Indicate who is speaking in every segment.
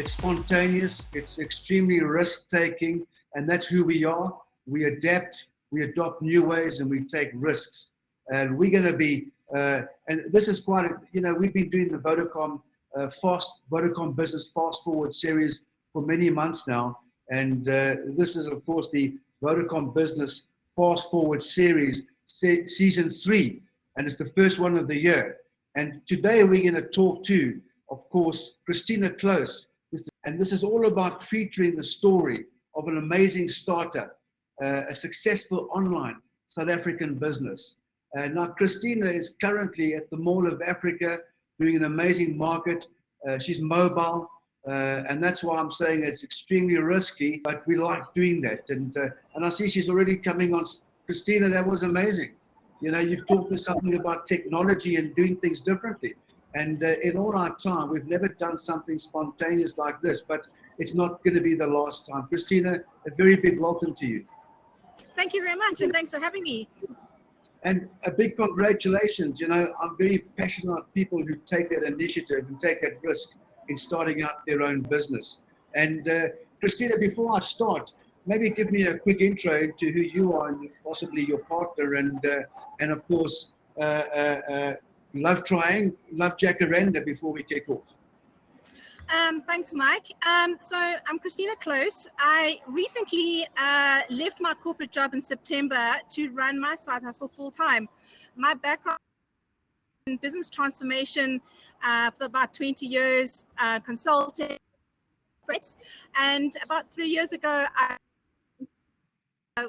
Speaker 1: It's spontaneous, it's extremely risk-taking, and that's who we are. We adapt, we adopt new ways, and we take risks. And we're going to be, and this is quite, we've been doing the Vodacom Business Fast Forward series for many months now. And this is, of course, the Vodacom Business Fast Forward series, season 3, and it's the first one of the year. And today we're going to talk to, of course, Christina Close. And this is all about featuring the story of an amazing startup, a successful online South African business. Now, Christina is currently at the Mall of Africa doing an amazing market. She's mobile, and that's why I'm saying it's extremely risky, but we like doing that. And I see she's already coming on. Christina, that was amazing. You've talked to something about technology and doing things differently. And in all our time, we've never done something spontaneous like this, but it's not going to be the last time. Christina, a very big welcome to you.
Speaker 2: Thank you very much, and thanks for having me.
Speaker 1: And a big congratulations. I'm very passionate about people who take that initiative and take that risk in starting out their own business. And Christina, before I start, maybe give me a quick intro into who you are and possibly your partner, and of course, Love Jacaranda before we kick off.
Speaker 2: Thanks, Mike. So I'm Christina Close. I recently left my corporate job in September to run my side hustle full time. My background in business transformation for about 20 years, consulting, and about 3 years ago,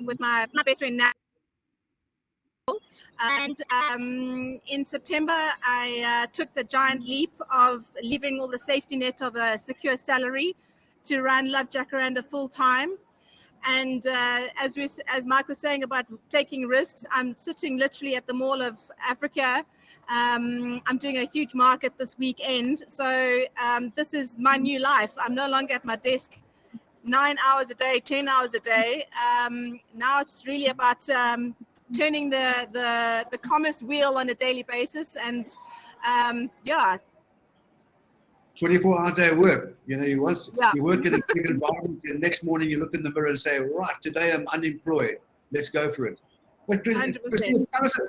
Speaker 2: with my best friend now. And in September, I took the giant leap of leaving all the safety net of a secure salary to run Love Jacaranda full time. And as Mike was saying about taking risks, I'm sitting literally at the Mall of Africa. I'm doing a huge market this weekend. So this is my new life. I'm no longer at my desk 9 hours a day, 10 hours a day. Now it's really about turning the commerce wheel on a daily basis, and
Speaker 1: 24-hour day work. You work in a big environment, and the next morning you look in the mirror and say, right, today I'm unemployed, let's go for it. But Christina,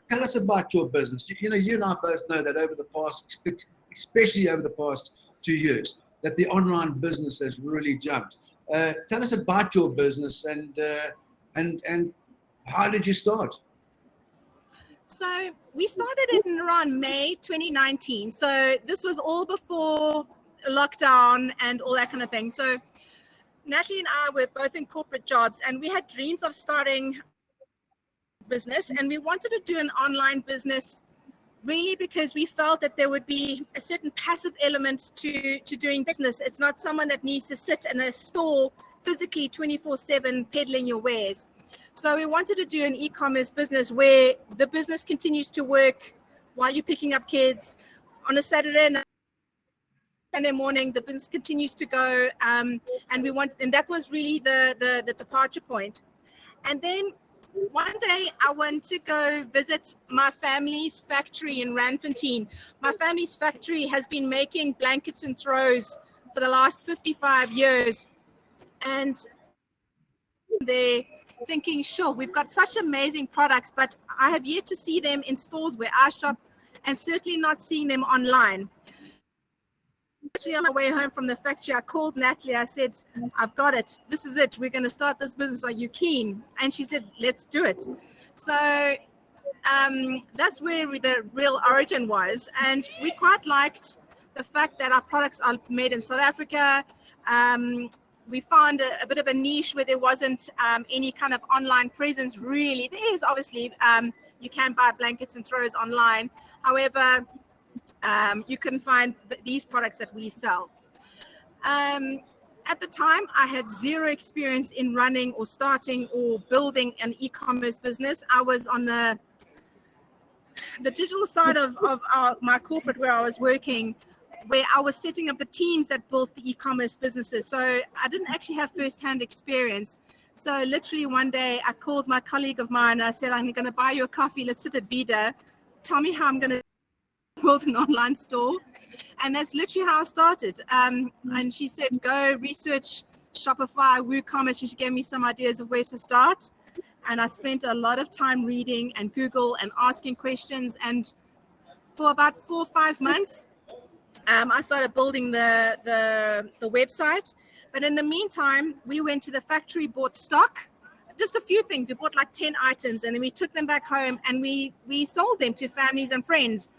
Speaker 1: tell us about your business. You and I both know that over the past, especially over the past 2 years, that the online business has really jumped. Tell us about your business and how did you start?
Speaker 2: So we started it in around May 2019. So this was all before lockdown and all that kind of thing. So Natalie and I were both in corporate jobs, and we had dreams of starting business, and we wanted to do an online business really because we felt that there would be a certain passive element to doing business. It's not someone that needs to sit in a store physically 24/7 peddling your wares. So we wanted to do an e-commerce business where the business continues to work while you're picking up kids. On a Saturday morning, the business continues to go, and that was really the departure point. And then one day I went to go visit my family's factory in Randfontein. My family's factory has been making blankets and throws for the last 55 years. And they're thinking, sure, we've got such amazing products, but I have yet to see them in stores where I shop, and certainly not seeing them online. Actually, on my way home from the factory, I called Natalie. I said, I've got it. This is it. We're going to start this business. Are you keen? And she said, let's do it. So that's where the real origin was. And we quite liked the fact that our products are made in South Africa. We found a bit of a niche where there wasn't any kind of online presence, really. There is, obviously, you can buy blankets and throws online. However, you can find these products that we sell. At the time, I had zero experience in running or starting or building an e-commerce business. I was on the digital side of my corporate where I was working, where I was setting up the teams that built the e-commerce businesses. So I didn't actually have first-hand experience. So literally one day I called my colleague of mine. I said, I'm going to buy you a coffee. Let's sit at Vida. Tell me how I'm going to build an online store. And that's literally how I started. And she said, go research Shopify, WooCommerce. She gave me some ideas of where to start. And I spent a lot of time reading and Google and asking questions. And for about 4 or 5 months, I started building the website. But in the meantime, we went to the factory, bought stock, just a few things. We bought like 10 items, and then we took them back home and we sold them to families and friends.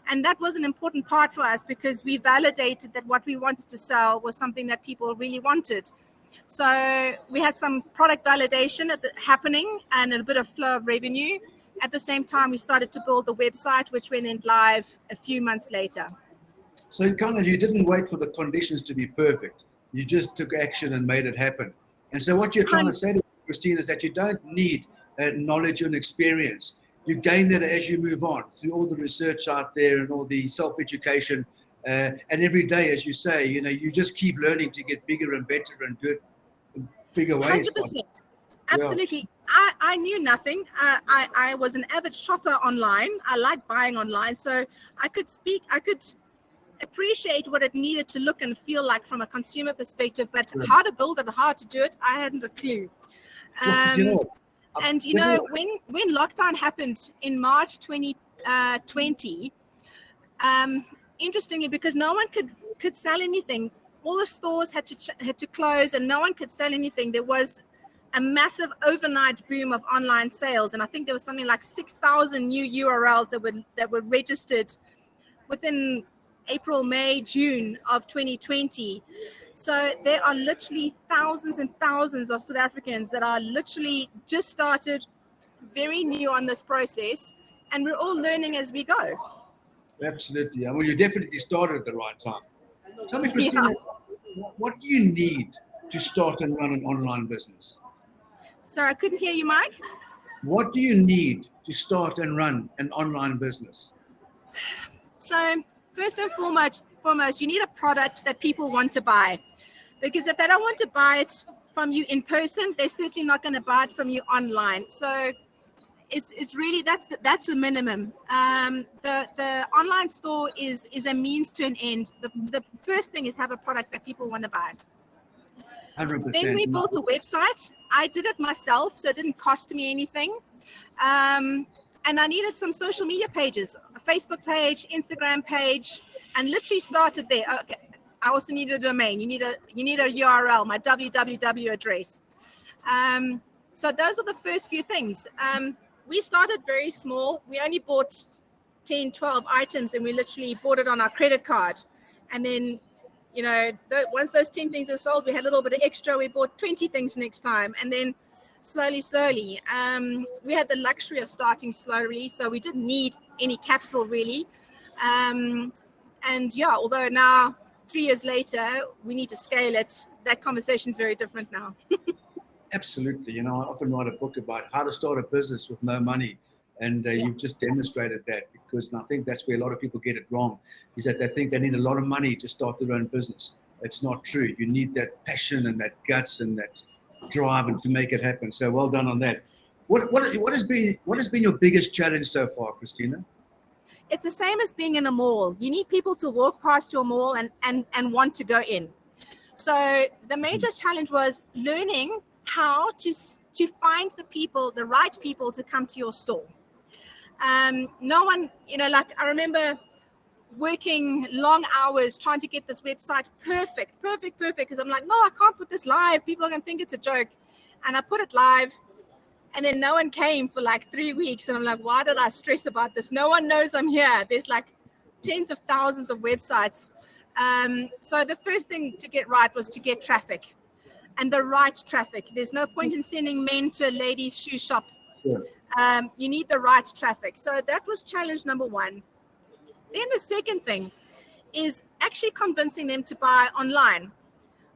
Speaker 2: And that was an important part for us because we validated that what we wanted to sell was something that people really wanted. So we had some product validation happening and a bit of flow of revenue. At the same time, we started to build the website, which went live a few months later.
Speaker 1: So you didn't wait for the conditions to be perfect. You just took action and made it happen. And so what you're trying to say to me, Christina, is that you don't need knowledge and experience. You gain that as you move on through all the research out there and all the self-education. And every day, as you say, you just keep learning to get bigger and better and good in bigger ways.
Speaker 2: 100%. Absolutely. Yeah. I knew nothing. I was an avid shopper online. I like buying online. So I could appreciate what it needed to look and feel like from a consumer perspective, but how to build it, how to do it, I hadn't a clue. And when lockdown happened in March 2020, interestingly, because no one could sell anything, all the stores had to close, and no one could sell anything. There was a massive overnight boom of online sales, and I think there was something like 6,000 new URLs that were registered within April, May, June of 2020. So there are literally thousands and thousands of South Africans that are literally just started, very new on this process, and we're all learning as we go.
Speaker 1: Absolutely. Well, you definitely started at the right time. Tell me, Christina, what do you need to start and run an online business?
Speaker 2: Sorry, I couldn't hear you, Mike.
Speaker 1: What do you need to start and run an online business?
Speaker 2: So first and foremost, you need a product that people want to buy. Because if they don't want to buy it from you in person, they're certainly not going to buy it from you online. So it's really, that's the minimum. The online store is a means to an end. The first thing is have a product that people want to buy.
Speaker 1: 100%.
Speaker 2: Then we built a website. I did it myself, so it didn't cost me anything. And I needed some social media pages, a Facebook page, Instagram page, and literally started there. Okay. I also needed a domain. You need a URL, my www address. So those are the first few things. We started very small. We only bought 10, 12 items, and we literally bought it on our credit card. And then, once those 10 things are sold, we had a little bit of extra. We bought 20 things next time. And then slowly, we had the luxury of starting slowly. So we didn't need any capital really. Although now 3 years later, we need to scale it. That conversation is very different now.
Speaker 1: Absolutely. I often write a book about how to start a business with no money. And you've just demonstrated that, because I think that's where a lot of people get it wrong, is that they think they need a lot of money to start their own business. It's not true. You need that passion and that guts and that drive and to make it happen. So well done on that. What has been your biggest challenge so far, Christina?
Speaker 2: It's the same as being in a mall. You need people to walk past your mall and want to go in. So the major challenge was learning how to find the right people to come to your store. No one, I remember working long hours trying to get this website perfect, because I'm like, no, I can't put this live. People are going to think it's a joke. And I put it live, and then no one came for like 3 weeks. And I'm like, why did I stress about this? No one knows I'm here. There's like tens of thousands of websites. So the first thing to get right was to get traffic, and the right traffic. There's no point in sending men to a ladies' shoe shop. Yeah. You need the right traffic. So that was challenge number one. Then the second thing is actually convincing them to buy online.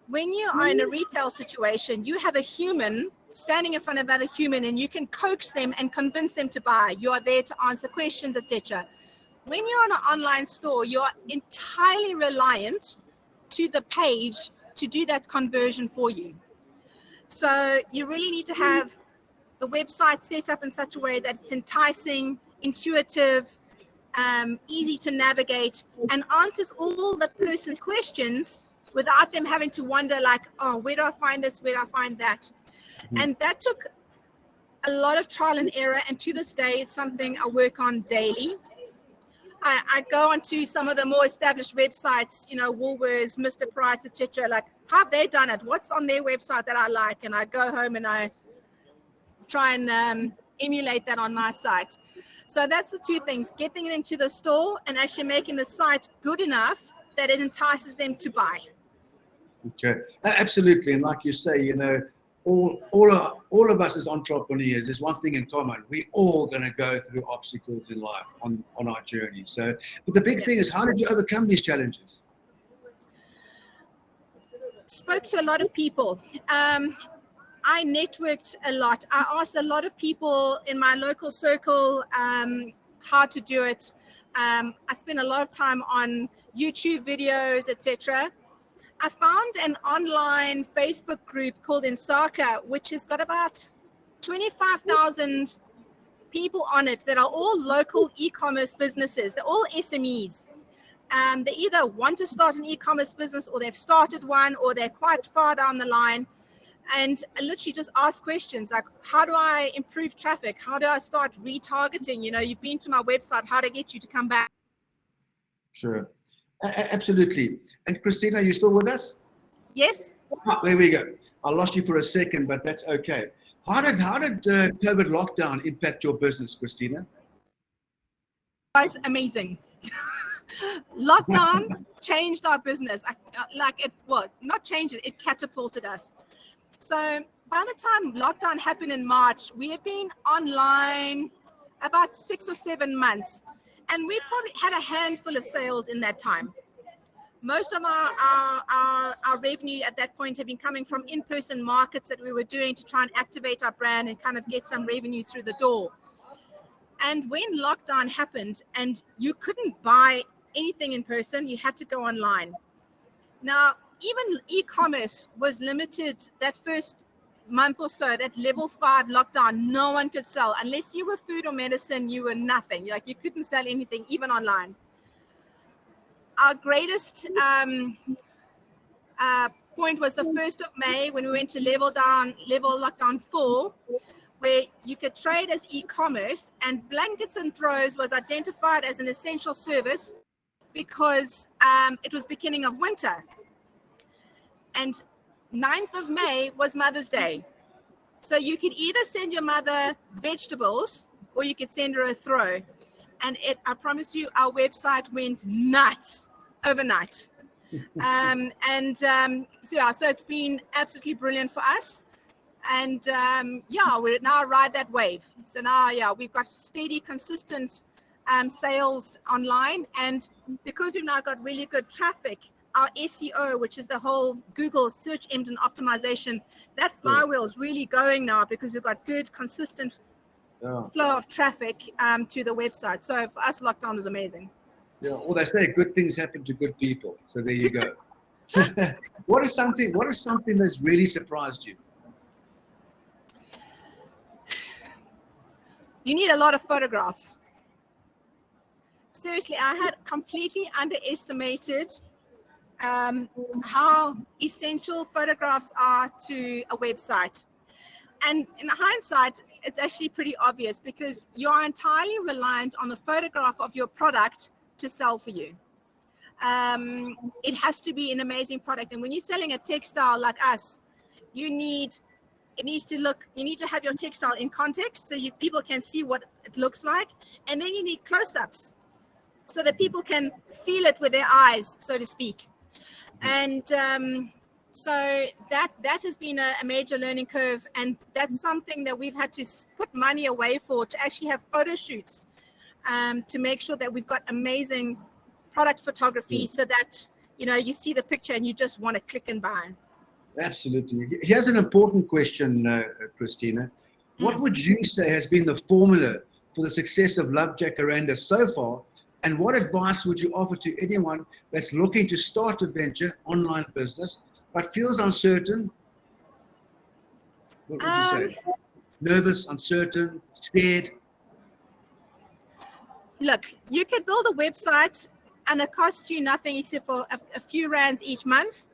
Speaker 2: When you are in a retail situation, you have a human standing in front of another human, and you can coax them and convince them to buy. You are there to answer questions, etc. When you're on an online store, you're entirely reliant to the page to do that conversion for you. So you really need to have the website set up in such a way that it's enticing, intuitive, easy to navigate, and answers all the person's questions without them having to wonder like, oh, where do I find this? Where do I find that? And that took a lot of trial and error. And to this day, it's something I work on daily. I go onto some of the more established websites, Woolworths, Mr. Price, etc. Like, how have they done it? What's on their website that I like? And I go home and I try and emulate that on my site. So that's the two things: getting them to the store and actually making the site good enough that it entices them to buy.
Speaker 1: Okay, absolutely. And like you say, all of us as entrepreneurs, there's one thing in common: we all going to go through obstacles in life on our journey. So, but the big thing is, how did you overcome these challenges?
Speaker 2: Spoke to a lot of people. I networked a lot. I asked a lot of people in my local circle how to do it. I spent a lot of time on YouTube videos, etc. I found an online Facebook group called Insaka, which has got about 25,000 people on it that are all local e-commerce businesses. They're all SMEs. They either want to start an e-commerce business, or they've started one, or they're quite far down the line. And I literally just ask questions like, how do I improve traffic? How do I start retargeting? You've been to my website, how to get you to come back? Sure.
Speaker 1: Absolutely. And Christina, are you still with us?
Speaker 2: Yes.
Speaker 1: Oh, there we go. I lost you for a second, but that's okay. How did COVID lockdown impact your business, Christina?
Speaker 2: It was amazing. Lockdown changed our business. Not changed it, it catapulted us. So by the time lockdown happened in March, we had been online about 6 or 7 months, and we probably had a handful of sales in that time. Most of our revenue at that point had been coming from in-person markets that we were doing to try and activate our brand and kind of get some revenue through the door. And when lockdown happened and you couldn't buy anything in person, you had to go online. Now, even e-commerce was limited that first month or so, that level 5 lockdown. No one could sell unless you were food or medicine. You were nothing. You couldn't sell anything, even online. Our greatest point was the 1st of May when we went to level lockdown 4, where you could trade as e-commerce, and blankets and throws was identified as an essential service because it was beginning of winter. And 9th of May was Mother's Day. So you could either send your mother vegetables or you could send her a throw. And I promise you, our website went nuts overnight. So it's been absolutely brilliant for us. And we're now ride that wave. So now, we've got steady, consistent sales online. And because we've now got really good traffic, our SEO, which is the whole Google search engine optimization, that flywheel is really going now because we've got good, consistent flow of traffic to the website. So for us, lockdown was amazing.
Speaker 1: Yeah, well, they say good things happen to good people. So there you go. What is something that's really surprised you?
Speaker 2: You need a lot of photographs. Seriously, I had completely underestimated how essential photographs are to a website. And in hindsight, it's actually pretty obvious because you're entirely reliant on the photograph of your product to sell for you. It has to be an amazing product. And when you're selling a textile like us, you need to have your textile in context so people can see what it looks like. And then you need close-ups so that people can feel it with their eyes, so to speak. And so that has been a major learning curve, and that's something that we've had to put money away for, to actually have photo shoots to make sure that we've got amazing product photography so that you see the picture and you just want to click and buy.
Speaker 1: Absolutely. Here's an important question, Christina. What would you say has been the formula for the success of Love Jacaranda so far? And what advice would you offer to anyone that's looking to start a venture, online business, but feels uncertain? What would you say? Nervous, uncertain, scared?
Speaker 2: Look, you could build a website and it costs you nothing except for a few rands each month.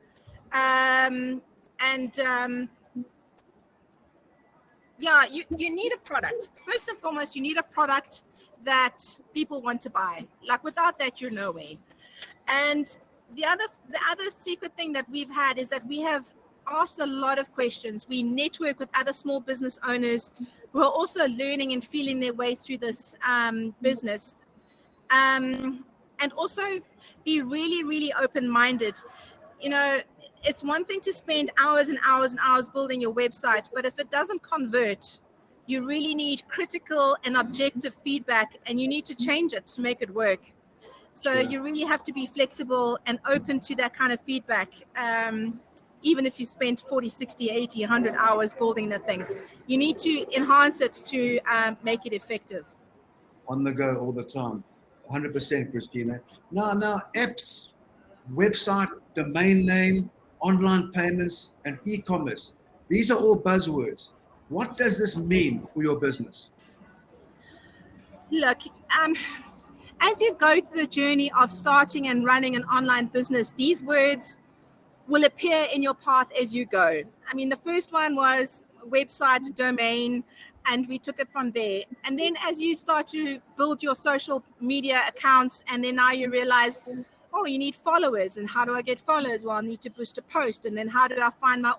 Speaker 2: Yeah, you need a product. First and foremost, you need a product that people want to buy. Like without that, you're nowhere. And the other secret thing that we've had is that we have asked a lot of questions. We network with other small business owners who are also learning and feeling their way through this business. And also be really, really open-minded. You know, it's one thing to spend hours and hours and hours building your website, but if it doesn't convert, you really need critical and objective feedback, and you need to change it to make it work. So you really have to be flexible and open to that kind of feedback. Even if you spent 40, 60, 80, 100 hours building that thing, you need to enhance it to make it effective.
Speaker 1: On the go all the time. 100%, Christina. Now, apps, website, domain name, online payments, and e-commerce. These are all buzzwords. What does this mean for your business?
Speaker 2: Look, as you go through the journey of starting and running an online business, these words will appear in your path as you go. I mean, the first one was website, domain, and we took it from there. And then as you start to build your social media accounts, and then now you realize, oh, you need followers. And how do I get followers? Well, I need to boost a post. And then how do I find my,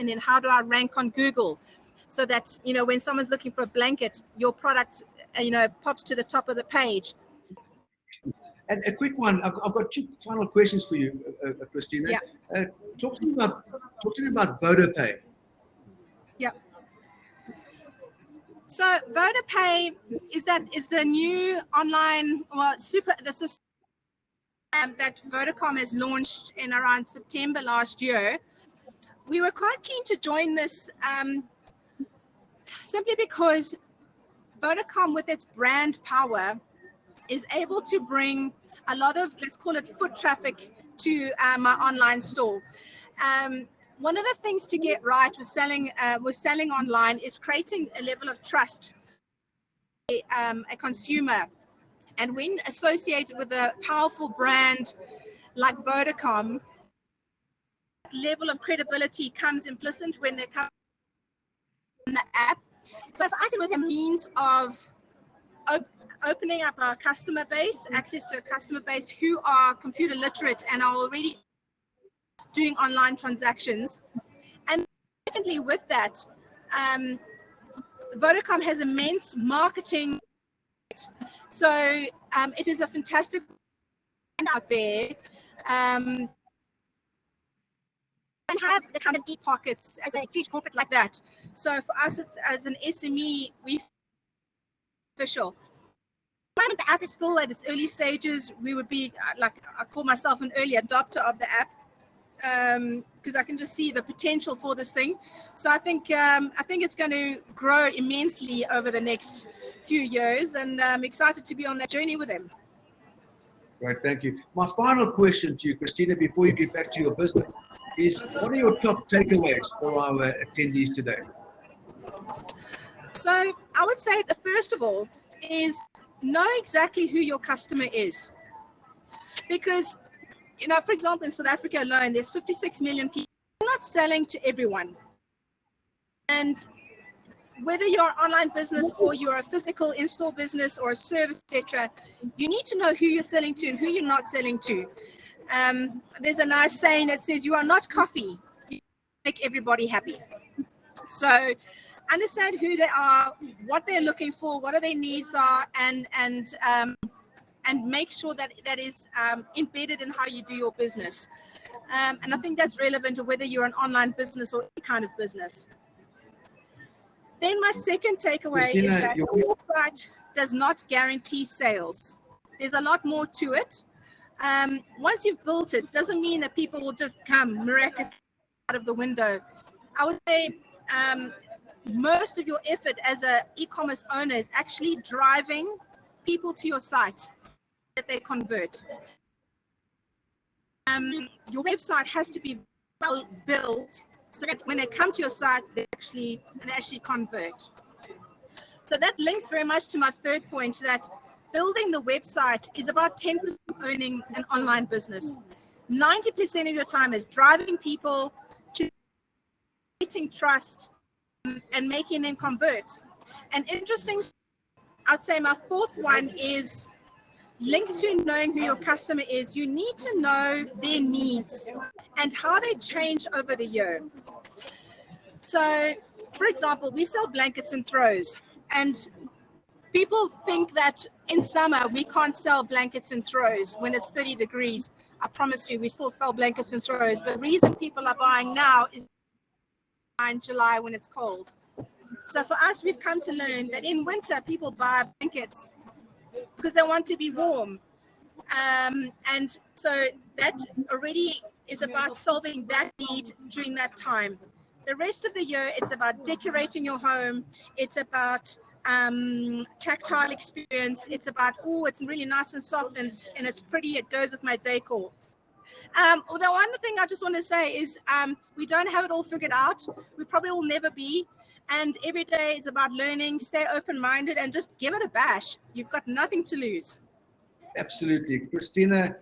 Speaker 2: and then how do I rank on Google? So that, you know, when someone's looking for a blanket, your product, pops to the top of the page.
Speaker 1: And a quick one, I've got two final questions for you, Christina.
Speaker 2: Yeah.
Speaker 1: Talk to me about Vodapay.
Speaker 2: Yeah. So Vodapay is the new online the system that Vodacom has launched in around September last year. We were quite keen to join this simply because Vodacom, with its brand power, is able to bring a lot of, let's call it, foot traffic to my online store. One of the things to get right with selling online is creating a level of trust a consumer. And when associated with a powerful brand like Vodacom, level of credibility comes implicit when they come in the app. So for us, it was a means of opening up our customer base, access to a customer base who are computer literate and are already doing online transactions. And secondly, with that, Vodacom has immense marketing. So it is a fantastic brand out there. And have the kind of deep pockets as a huge corporate like that. So for us, it's, as an SME, we official. The app is still at its early stages. We would be I call myself an early adopter of the app because I can just see the potential for this thing. So I think it's going to grow immensely over the next few years, and I'm excited to be on that journey with them.
Speaker 1: Right, thank you. My final question to you, Christina, before you get back to your business, is what are your top takeaways for our attendees today?
Speaker 2: So I would say the first of all is know exactly who your customer is. Because, for example, in South Africa alone, there's 56 million people. You're not selling to everyone. And whether you're an online business or you're a physical in-store business or a service, etc., you need to know who you're selling to and who you're not selling to. There's a nice saying that says, you are not coffee, you make everybody happy. So understand who they are, what they're looking for, what are their needs are, and make sure that that is embedded in how you do your business. And I think that's relevant to whether you're an online business or any kind of business. Then my second takeaway
Speaker 1: Christina,
Speaker 2: is that your website does not guarantee sales. There's a lot more to it. Once you've built it, doesn't mean that people will just come miraculously out of the window. I would say most of your effort as an e-commerce owner is actually driving people to your site that they convert. Your website has to be well built so that when they come to your site, they actually convert. So that links very much to my third point, that building the website is about 10% of owning an online business. 90% of your time is driving people to creating trust and making them convert. And interesting, I'd say my fourth one is linked to knowing who your customer is. You need to know their needs and how they change over the year. So, for example, we sell blankets and throws, and people think that in summer we can't sell blankets and throws when it's 30 degrees. I promise you, we still sell blankets and throws. But the reason people are buying now is in July when it's cold. So for us, we've come to learn that in winter, people buy blankets because they want to be warm. And so that already is about solving that need during that time. The rest of the year, it's about decorating your home. It's about tactile experience. It's about, it's really nice and soft and it's pretty. It goes with my decor. Although one thing I just want to say is we don't have it all figured out. We probably will never be. And every day is about learning, stay open-minded, and just give it a bash. You've got nothing to lose.
Speaker 1: Absolutely. Christina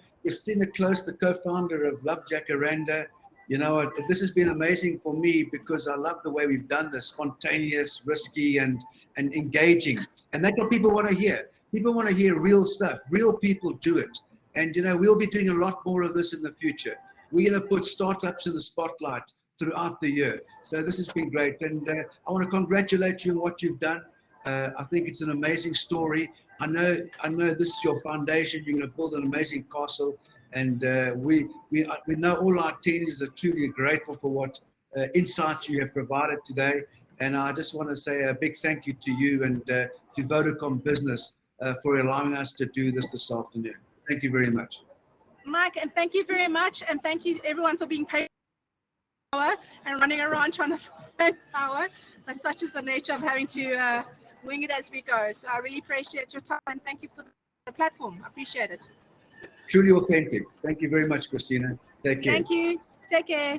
Speaker 1: Close, the co-founder of Love Jacaranda. You know, this has been amazing for me because I love the way we've done this, spontaneous, risky, and engaging. And that's what people want to hear. People want to hear real stuff. Real people do it. And, you know, we'll be doing a lot more of this in the future. We're going to put startups in the spotlight throughout the year. So this has been great. And I want to congratulate you on what you've done. I think it's an amazing story. I know this is your foundation. You're going to build an amazing castle. And we know all our teams are truly grateful for what insights you have provided today. And I just want to say a big thank you to you and to Vodacom Business for allowing us to do this afternoon. Thank you very much.
Speaker 2: Mike, and thank you very much. And thank you everyone for being patient and running around trying to find power. But such is the nature of having to wing it as we go. So I really appreciate your time and thank you for the platform. I appreciate it.
Speaker 1: Truly authentic. Thank you very much, Christina. Take care.
Speaker 2: Thank you. Take care.